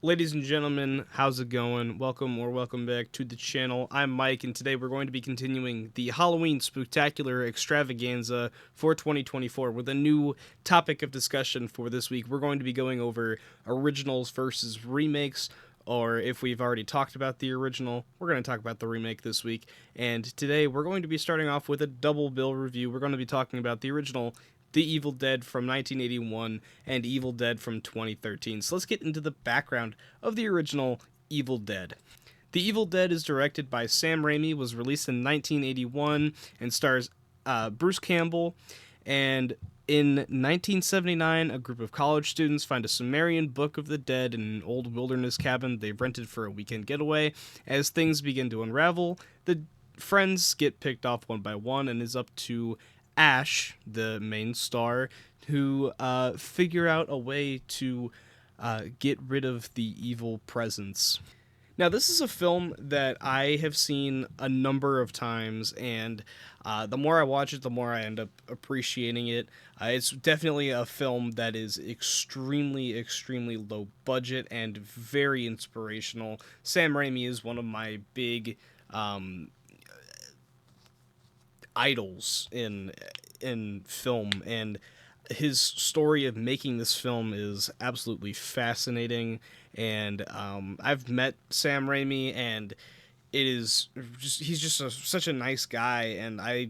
Ladies and gentlemen, how's it going? Welcome back to the channel. I'm Mike, and today we're going to be continuing the Halloween Spooktacular Extravaganza for 2024 with a new topic of discussion for this week. We're going to be going over originals versus remakes, or if we've already talked about the original, we're going to talk about the remake this week. And today we're going to be starting off with a double bill review. We're going to be talking about the original The Evil Dead from 1981 and Evil Dead from 2013. So let's get into the background of the original Evil Dead. The Evil Dead is directed by Sam Raimi, was released in 1981, and stars Bruce Campbell. And in 1979, a group of college students find a Sumerian Book of the Dead in an old wilderness cabin they've rented for a weekend getaway. As things begin to unravel, the friends get picked off one by one, and it's up to Ash, the main star, who figure out a way to get rid of the evil presence. Now, this is a film that I have seen a number of times, and the more I watch it, the more I end up appreciating it. It's definitely a film that is extremely low budget and very inspirational. Sam Raimi is one of my big idols in film, and his story of making this film is absolutely fascinating. And I've met Sam Raimi, and he's just such a nice guy, and I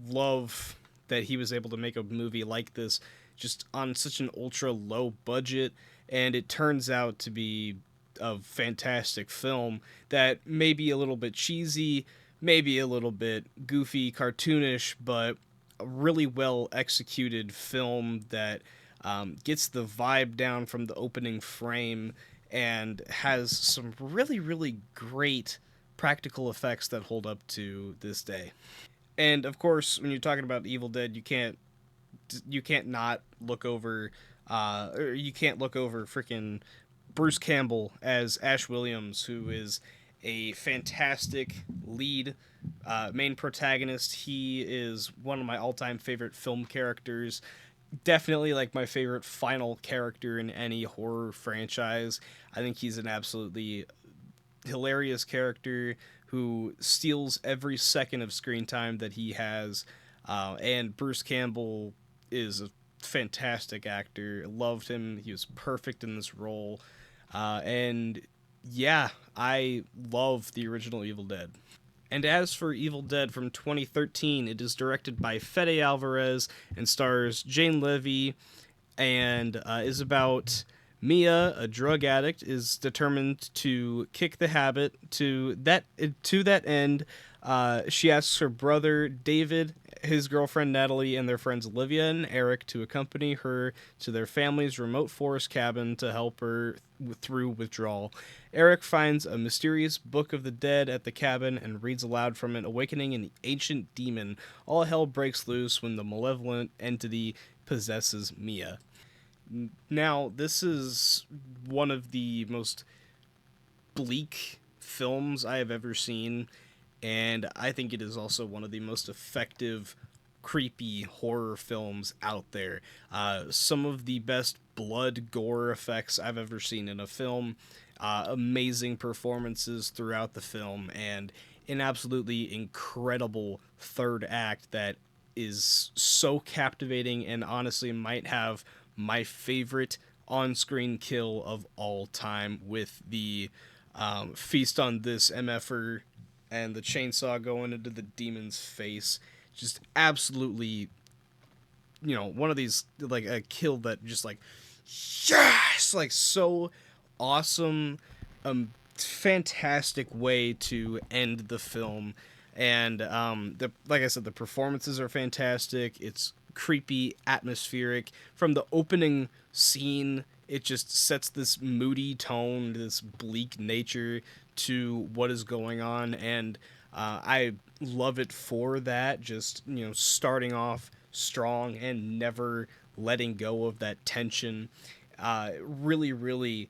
love that he was able to make a movie like this just on such an ultra low budget, and it turns out to be a fantastic film that may be a little bit cheesy, maybe a little bit goofy, cartoonish, but a really well executed film that gets the vibe down from the opening frame and has some really great practical effects that hold up to this day. And of course, when you're talking about Evil Dead, you can't not look over or you can't look over freaking Bruce Campbell as Ash Williams, who is a fantastic lead main protagonist. He is one of my all-time favorite film characters. Definitely like my favorite final character in any horror franchise. I think he's an absolutely hilarious character who steals every second of screen time that he has. And Bruce Campbell is a fantastic actor. Loved him. He was perfect in this role. And yeah, I love the original Evil Dead. And as for Evil Dead from 2013, it is directed by Fede Alvarez and stars Jane Levy, and is about Mia, a drug addict, is determined to kick the habit. To that end, she asks her brother David, his girlfriend Natalie, and their friends Olivia and Eric to accompany her to their family's remote forest cabin to help her through withdrawal. Eric finds a mysterious Book of the Dead at the cabin and reads aloud from it, awakening an ancient demon. All hell breaks loose when the malevolent entity possesses Mia. Now, this is one of the most bleak films I have ever seen, and I think it is also one of the most effective, creepy horror films out there. Some of the best blood gore effects I've ever seen in a film, amazing performances throughout the film, and an absolutely incredible third act that is so captivating and honestly might have my favorite on-screen kill of all time, with the feast on this MFer and the chainsaw going into the demon's face. Just absolutely, one of these, like, a kill that just, like, yes, like, so awesome, fantastic way to end the film. And like I said, the performances are fantastic. It's creepy, atmospheric. From the opening scene, it just sets this moody tone, this bleak nature to what is going on, and I love it for that. Just, starting off strong and never letting go of that tension. Really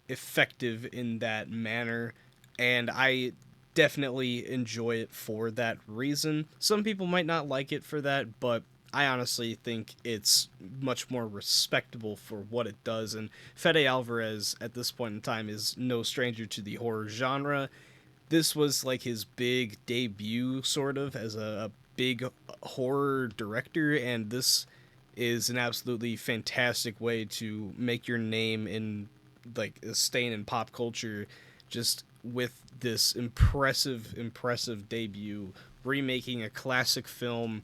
effective in that manner, and I definitely enjoy it for that reason. Some people might not like it for that, but I honestly think it's much more respectable for what it does. And Fede Alvarez, at this point in time, is no stranger to the horror genre. This was like his big debut, sort of, as a big horror director, and this is an absolutely fantastic way to make your name in like a stain in pop culture, just with this impressive debut, remaking a classic film,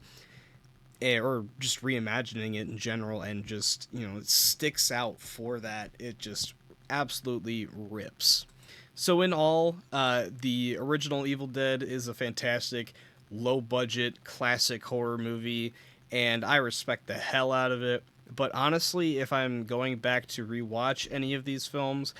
or just reimagining it in general, and just, it sticks out for that. It just absolutely rips. So in all, the original Evil Dead is a fantastic, low budget, classic horror movie, and I respect the hell out of it. But honestly, if I'm going back to rewatch any of these films,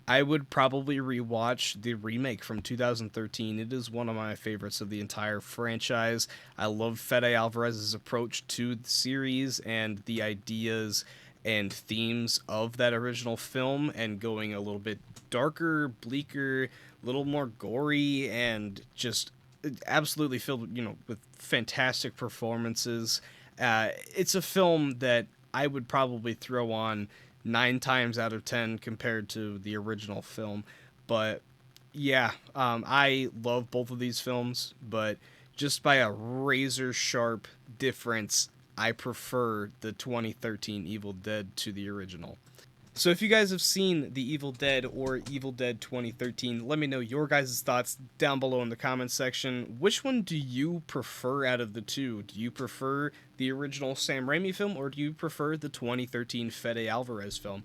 I would probably rewatch the remake from 2013. It is one of my favorites of the entire franchise. I love Fede Alvarez's approach to the series and the ideas and themes of that original film, and going a little bit darker, bleaker, a little more gory, and just absolutely filled, with fantastic performances. It's a film that I would probably throw on 9 times out of 10 compared to the original film. But yeah, I love both of these films, but just by a razor sharp difference, I prefer the 2013 Evil Dead to the original. So if you guys have seen The Evil Dead or Evil Dead 2013, let me know your guys' thoughts down below in the comments section. Which one do you prefer out of the two? Do you prefer the original Sam Raimi film, or do you prefer the 2013 Fede Alvarez film?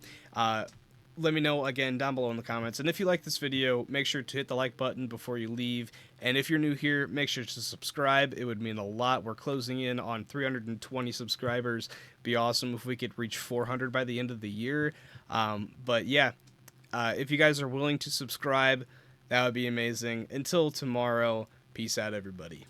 Let me know again down below in the comments. And if you like this video, make sure to hit the like button before you leave. And if you're new here, make sure to subscribe. It would mean a lot. We're closing in on 320 subscribers. Be awesome if we could reach 400 by the end of the year. But yeah, if you guys are willing to subscribe, that would be amazing. Until tomorrow, peace out, everybody.